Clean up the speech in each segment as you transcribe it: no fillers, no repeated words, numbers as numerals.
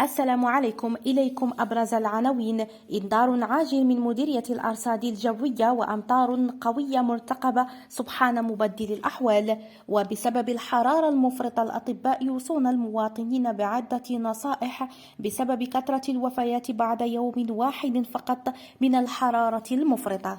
السلام عليكم. إليكم أبرز العناوين: إنذار عاجل من مديرية الأرصاد الجوية وأمطار قوية مرتقبة سبحان مبدل الأحوال. وبسبب الحرارة المفرطة الأطباء يوصون المواطنين بعدة نصائح بسبب كثرة الوفيات بعد يوم واحد فقط من الحرارة المفرطة.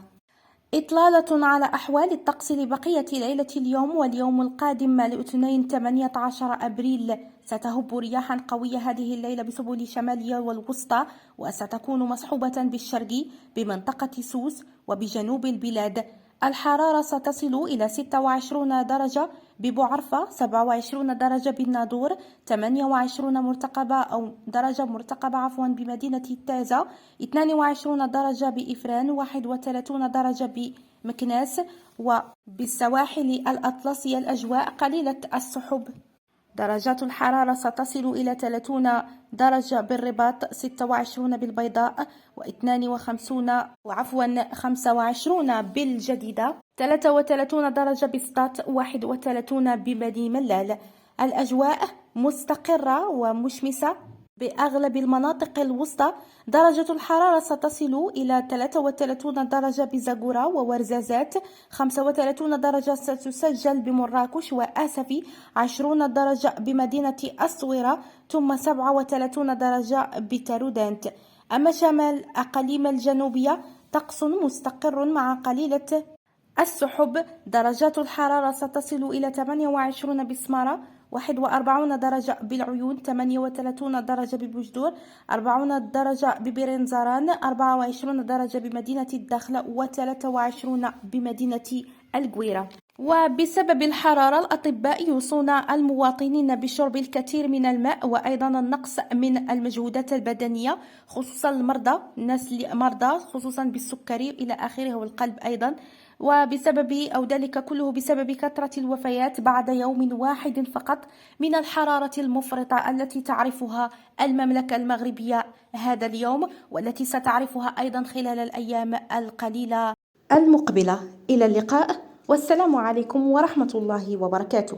إطلالة على أحوال الطقس لبقية ليلة اليوم واليوم القادم الاثنين 18 أبريل. ستهب رياحا قوية هذه الليلة بسبل شمالية والوسطى، وستكون مصحوبة بالشرق بمنطقة سوس وبجنوب البلاد. الحرارة ستصل إلى 26 درجة ببعرفة، 27 درجة بالناظور، 28 درجة مرتقبة بمدينة تازة، 22 درجة بإفران، 31 درجة بمكناس. وبالسواحل الأطلسية الأجواء قليلة السحب. درجات الحرارة ستصل إلى 30 درجة بالرباط، 26 بالبيضاء، و25 بالجديدة، 33 درجة بسطات، 31 ببني ملال. الأجواء مستقرة ومشمسة بأغلب المناطق الوسطى. درجة الحرارة ستصل إلى 33 درجة بزاغورا وورزازات، 35 درجة ستسجل بمراكش وآسفي، 20 درجة بمدينة الصويرة، ثم 37 درجة بتارودانت. أما شمال أقاليم الجنوبية طقس مستقر مع قليلة السحب. درجات الحرارة ستصل إلى 28 بسمارة، 41 درجة بالعيون، 38 درجة ببوجدور، 40 درجة ببرنزران، 24 درجة بمدينة الداخلة، و23 بمدينة القويرة. وبسبب الحرارة الأطباء يوصون المواطنين بشرب الكثير من الماء، وأيضا النقص من المجهودات البدنية، خصوصا المرضى، الناس مرضى خصوصا بالسكري إلى آخره والقلب أيضا. ذلك كله بسبب كثرة الوفيات بعد يوم واحد فقط من الحرارة المفرطة التي تعرفها المملكة المغربية هذا اليوم، والتي ستعرفها أيضا خلال الأيام القليلة المقبلة. إلى اللقاء، والسلام عليكم ورحمة الله وبركاته.